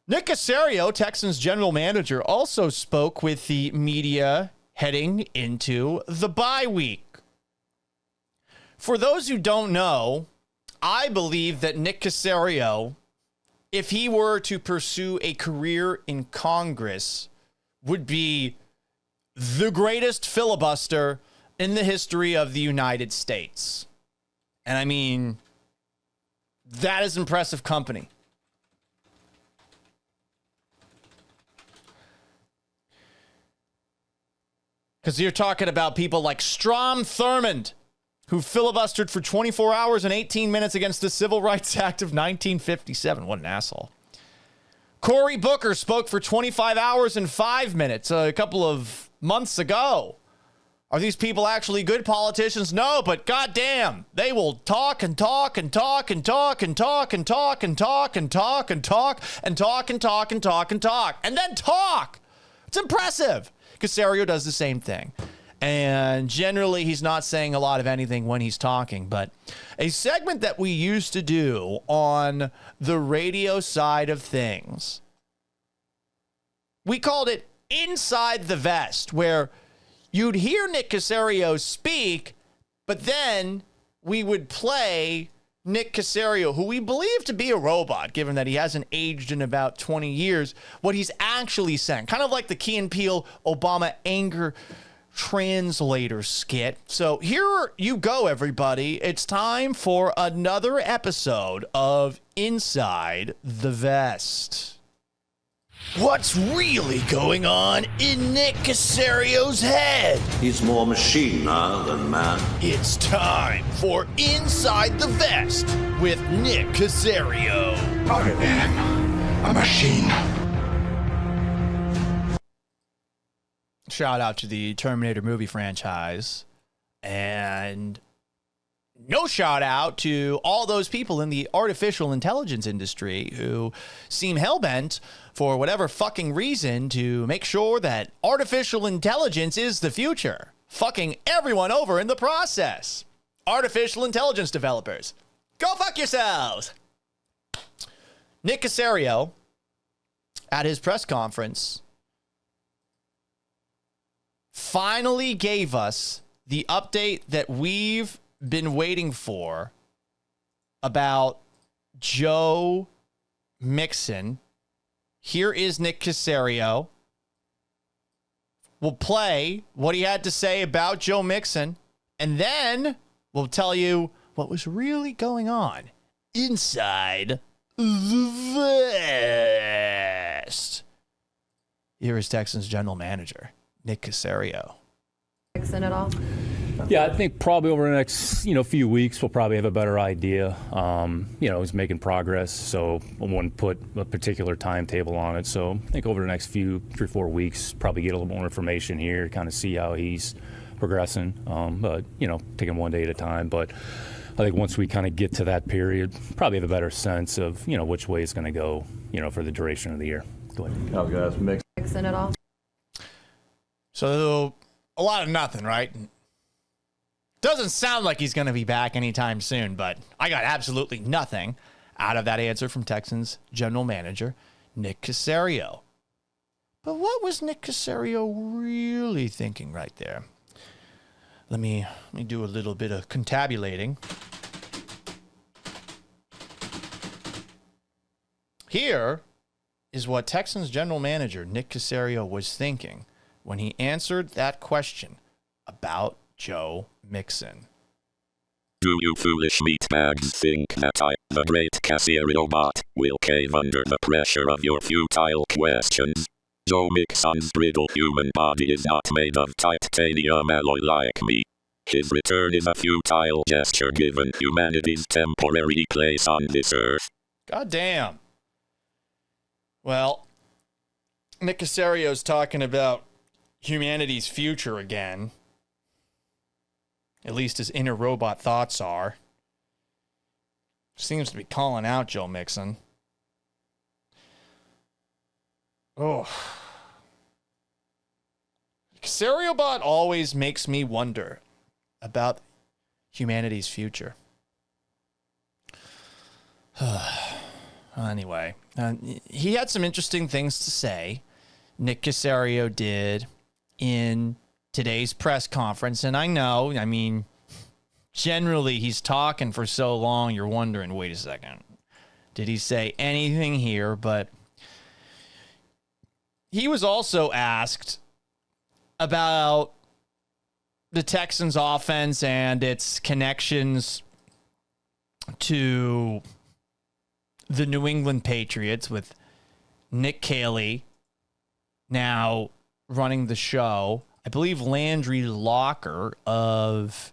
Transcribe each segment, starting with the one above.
Nick Caserio, Texans general manager, also spoke with the media heading into the bye week. For those who don't know, I believe that Nick Caserio, if he were to pursue a career in Congress, would be the greatest filibuster in the history of the United States. And I mean, that is impressive company. Because you're talking about people like Strom Thurmond, who filibustered for 24 hours and 18 minutes against the Civil Rights Act of 1957. What an asshole. Cory Booker spoke for 25 hours and 5 minutes a couple of months ago. Are these people actually good politicians? No, but goddamn, they will talk and talk and talk and talk and talk and talk and talk and talk and talk and talk and talk and talk and talk and then talk. It's impressive. Caserio does the same thing. And generally, he's not saying a lot of anything when he's talking. But a segment that we used to do on the radio side of things, we called it Inside the Vest, where you'd hear Nick Caserio speak, but then we would play Nick Caserio, who we believe to be a robot, given that he hasn't aged in about 20 years, what he's actually saying. Kind of like the Key and Peele Obama anger translator skit. So here you go, everybody. It's time for another episode of Inside the Vest. What's really going on in Nick Caserio's head? He's more machine now than man. It's time for Inside the Vest with Nick Caserio. I am a machine. Shout out to the Terminator movie franchise. And no shout out to all those people in the artificial intelligence industry who seem hellbent for whatever fucking reason to make sure that artificial intelligence is the future, fucking everyone over in the process. Artificial intelligence developers, go fuck yourselves. Nick Caserio, at his press conference, finally gave us the update that we've been waiting for about Joe Mixon. Here is Nick Caserio. We'll play what he had to say about Joe Mixon, and then we'll tell you what was really going on inside the vest. Here is Texans general manager Nick Caserio. Mixon at all? Yeah, I think probably over the next, few weeks, we'll probably have a better idea. He's making progress, so I wouldn't put a particular timetable on it. So I think over the next 3-4 weeks, probably get a little more information here, kind of see how he's progressing. But taking one day at a time. But I think once we kind of get to that period, probably have a better sense of, which way it's going to go, for the duration of the year. Go ahead. Oh, guys, Mixon at all? So a lot of nothing, right? Doesn't sound like he's going to be back anytime soon, but I got absolutely nothing out of that answer from Texans general manager Nick Caserio. But what was Nick Caserio really thinking right there? Let me do a little bit of contabulating. Here is what Texans general manager Nick Caserio was thinking when he answered that question about Joe Mixon. Do you foolish meatbags think that I, the great Caserio bot, will cave under the pressure of your futile questions? Joe Mixon's brittle human body is not made of titanium alloy like me. His return is a futile gesture given humanity's temporary place on this earth. God damn. Well, Nick Caserio's talking about humanity's future again. At least his inner robot thoughts are. Seems to be calling out Joe Mixon. Oh. Caserio bot always makes me wonder about humanity's future. Anyway, he had some interesting things to say. Nick Caserio did in today's press conference. And I know, I mean, generally he's talking for so long, you're wondering, wait a second, did he say anything here? But he was also asked about the Texans offense and its connections to the New England Patriots, with Nick Caley now running the show. I believe Landry Locker of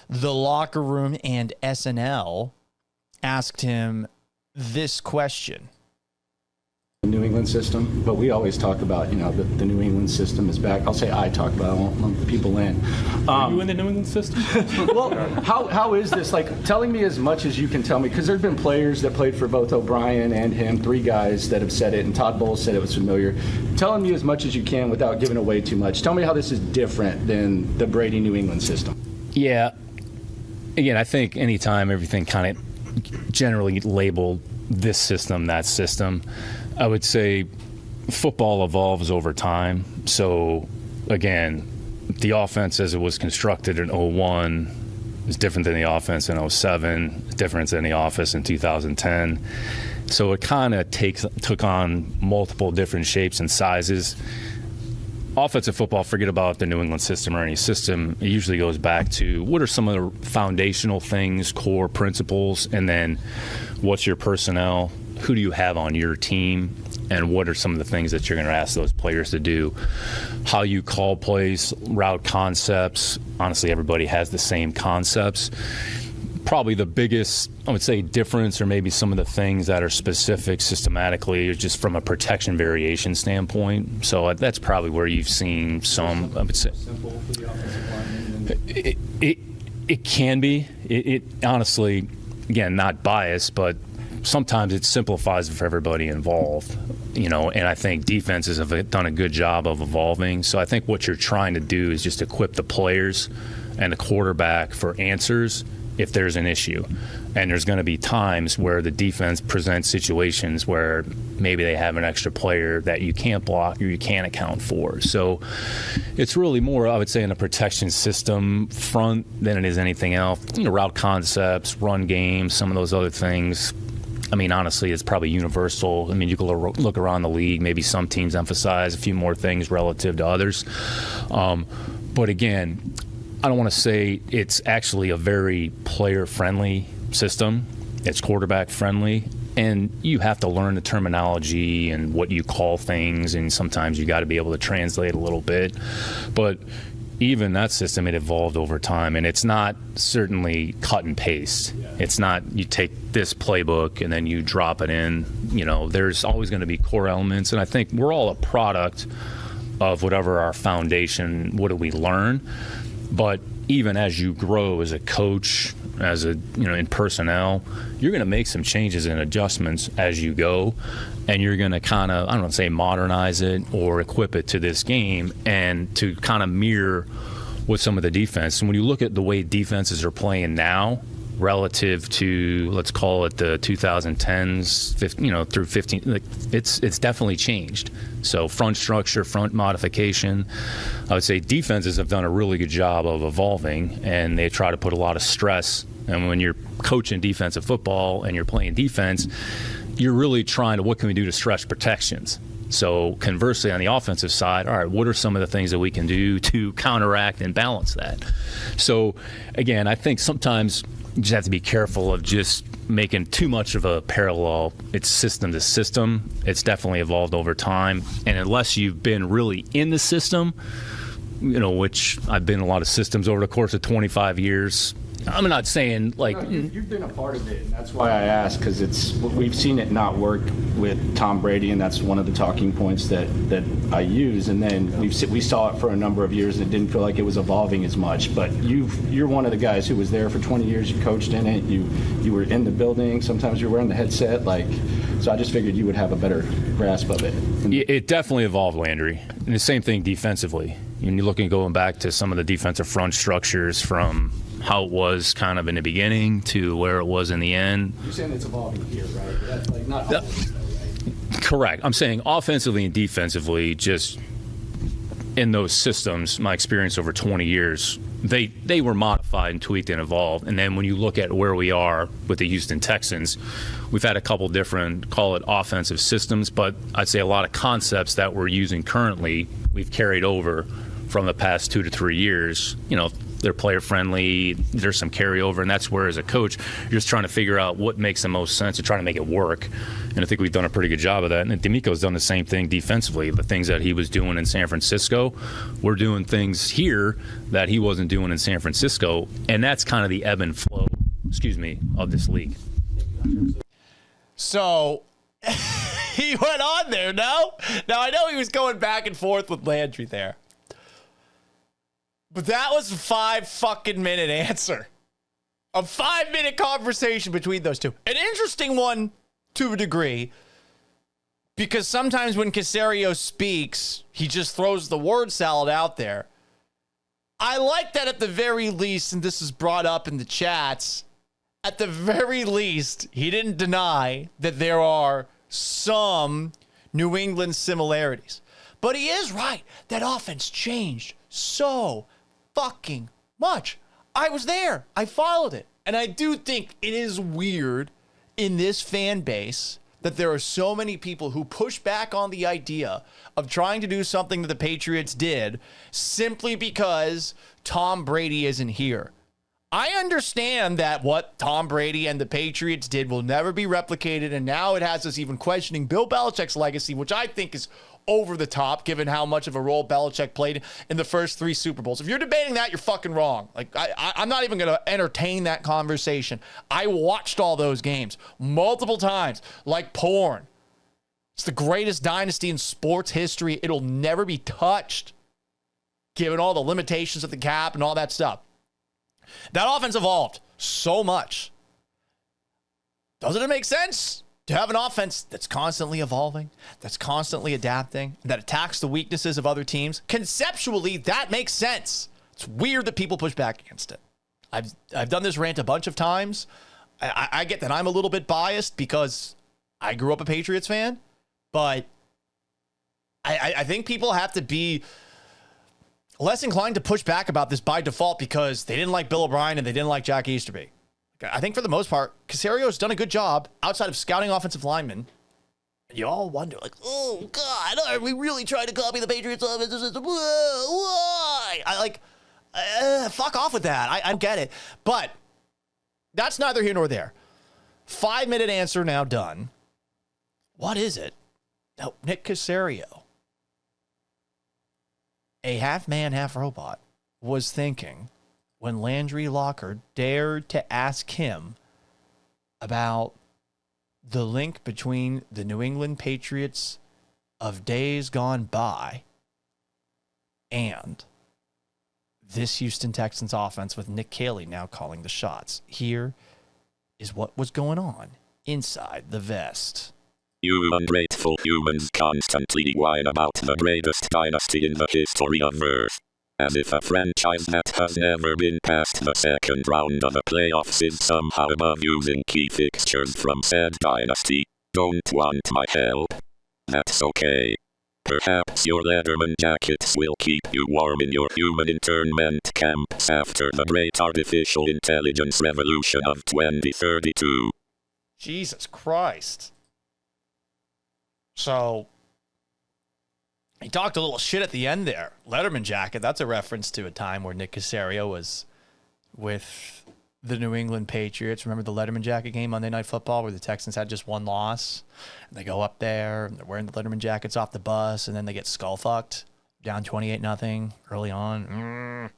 The Locker Room and SNL asked him this question. The New England system, but we always talk about, the New England system is back. I'll say I talk about it, I won't lump the people in. Are you in the New England system? Well, how is this? Like, telling me as much as you can tell me, because there have been players that played for both O'Brien and him, 3 guys that have said it, and Todd Bowles said it was familiar. Telling me as much as you can without giving away too much. Tell me how this is different than the Brady New England system. Yeah. Again, I think anytime everything kind of generally labeled this system, that system, I would say football evolves over time. So, again, the offense as it was constructed in 01 is different than the offense in 07, different than the offense in 2010. So it kind of took on multiple different shapes and sizes. Offensive football, forget about the New England system or any system. It usually goes back to what are some of the foundational things, core principles, and then what's your personnel, who do you have on your team, and what are some of the things that you're going to ask those players to do, how you call plays, route concepts. Honestly, everybody has the same concepts. Probably the biggest, I would say, difference, or maybe some of the things that are specific systematically, is just from a protection variation standpoint. So that's probably where you've seen some, I would say. Simple for the offensive lineman. It can be. It honestly, again, not biased, but sometimes it simplifies for everybody involved, and I think defenses have done a good job of evolving. So I think what you're trying to do is just equip the players and the quarterback for answers if there's an issue. And there's going to be times where the defense presents situations where maybe they have an extra player that you can't block or you can't account for. So it's really more, I would say, in a protection system front than it is anything else. Route concepts, run games, some of those other things. I mean, honestly, it's probably universal. I mean, you can look around the league. Maybe some teams emphasize a few more things relative to others. But again, I don't want to say it's actually a very player-friendly system. It's quarterback-friendly. And you have to learn the terminology and what you call things, and sometimes you got to be able to translate a little bit. But even that system, it evolved over time, and it's not certainly cut and paste. It's not you take this playbook and then you drop it in. There's always going to be core elements, and I think we're all a product of whatever our foundation, what do we learn. But even as you grow as a coach, in personnel, you're going to make some changes and adjustments as you go, and you're going to kind of, I don't want to say modernize it or equip it to this game and to kind of mirror with some of the defense. And when you look at the way defenses are playing now relative to, let's call it the 2010s, through 15, it's definitely changed. So front structure, front modification, I would say defenses have done a really good job of evolving, and they try to put a lot of stress. And when you're coaching defensive football and you're playing defense, you're really trying to, what can we do to stretch protections? So conversely, on the offensive side, all right, what are some of the things that we can do to counteract and balance that? So again, I think sometimes you just have to be careful of just making too much of a parallel. It's system to system. It's definitely evolved over time. And unless you've been really in the system, which I've been in a lot of systems over the course of 25 years, I'm not saying like... No, you've been a part of it, and that's why I asked, because we've seen it not work with Tom Brady, and that's one of the talking points that I use. And then we saw it for a number of years, and it didn't feel like it was evolving as much. But you're one of the guys who was there for 20 years. You coached in it. You were in the building. Sometimes you were wearing the headset. So I just figured you would have a better grasp of it. It definitely evolved, Landry. And the same thing defensively. When you're going back to some of the defensive front structures from how it was kind of in the beginning to where it was in the end. You're saying it's evolving here, right? That's like not always, though, right? Correct. I'm saying offensively and defensively, just in those systems, my experience over 20 years, they were modified and tweaked and evolved. And then when you look at where we are with the Houston Texans, we've had a couple different, call it offensive systems, but I'd say a lot of concepts that we're using currently, we've carried over from the past 2 to 3 years. You know, they're player friendly, there's some carryover, and that's where as a coach you're just trying to figure out what makes the most sense and trying to make it work. And I think we've done a pretty good job of that. And D'Amico's done the same thing defensively. The things that he was doing in San Francisco, we're doing things here that he wasn't doing in San Francisco, and that's kind of the ebb and flow, of this league. So he went on there, no? Now, I know he was going back and forth with Landry there. But that was a 5 fucking minute answer. A 5-minute conversation between those two. An interesting one to a degree. Because sometimes when Caserio speaks, he just throws the word salad out there. I like that at the very least, and this is brought up in the chats, at the very least, he didn't deny that there are some New England similarities. But he is right. That offense changed so fucking much. I was there. I followed it. And I do think it is weird in this fan base that there are so many people who push back on the idea of trying to do something that the Patriots did simply because Tom Brady isn't here. I understand that what Tom Brady and the Patriots did will never be replicated, and now it has us even questioning Bill Belichick's legacy, which I think is over the top, given how much of a role Belichick played in the first 3 Super Bowls. If you're debating that, you're fucking wrong. Like, I'm not even going to entertain that conversation. I watched all those games multiple times, like porn. It's the greatest dynasty in sports history. It'll never be touched, given all the limitations of the cap and all that stuff. That offense evolved so much. Doesn't it make sense to have an offense that's constantly evolving, that's constantly adapting, that attacks the weaknesses of other teams? Conceptually, that makes sense. It's weird that people push back against it. I've done this rant a bunch of times. I get that I'm a little bit biased because I grew up a Patriots fan, but I think people have to be less inclined to push back about this by default because they didn't like Bill O'Brien and they didn't like Jack Easterby. I think for the most part, Caserio's done a good job outside of scouting offensive linemen. And you all wonder, like, oh, God, are we really trying to copy the Patriots offensive system? Why? Fuck off with that. I get it. But that's neither here nor there. 5-minute answer now done. What is it? No, Nick Caserio, a half-man, half-robot, was thinking when Landry Locker dared to ask him about the link between the New England Patriots of days gone by and this Houston Texans offense with Nick Caley now calling the shots. Here is what was going on inside the vest. You ungrateful humans constantly whine about the greatest dynasty in the history of Earth. As if a franchise that has never been past the second round of the playoffs is somehow above using key fixtures from said dynasty. Don't want my help? That's okay. Perhaps your Letterman jackets will keep you warm in your human internment camps after the great artificial intelligence revolution of 2032. Jesus Christ. So, he talked a little shit at the end there. Letterman jacket, that's a reference to a time where Nick Caserio was with the New England Patriots. Remember the Letterman jacket game Monday Night Football where the Texans had just one loss? And they go up there, and they're wearing the Letterman jackets off the bus, and then they get skull-fucked, down 28-0 early on.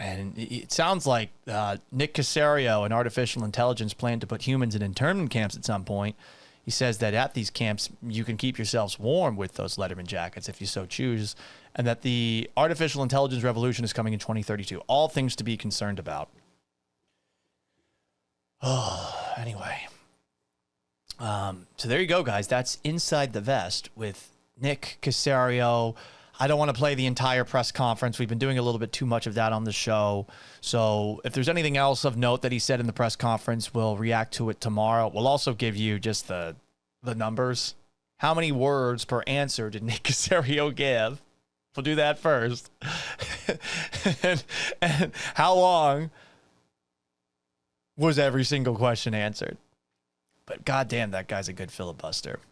And it sounds like Nick Caserio and artificial intelligence plan to put humans in internment camps at some point. He says that at these camps, you can keep yourselves warm with those Letterman jackets if you so choose, and that the artificial intelligence revolution is coming in 2032. All things to be concerned about. Oh, anyway. So there you go, guys. That's Inside the Vest with Nick Caserio. I don't want to play the entire press conference. We've been doing a little bit too much of that on the show. So if there's anything else of note that he said in the press conference, we'll react to it tomorrow. We'll also give you just the numbers. How many words per answer did Nick Caserio give? We'll do that first. and how long was every single question answered? But goddamn, that guy's a good filibuster.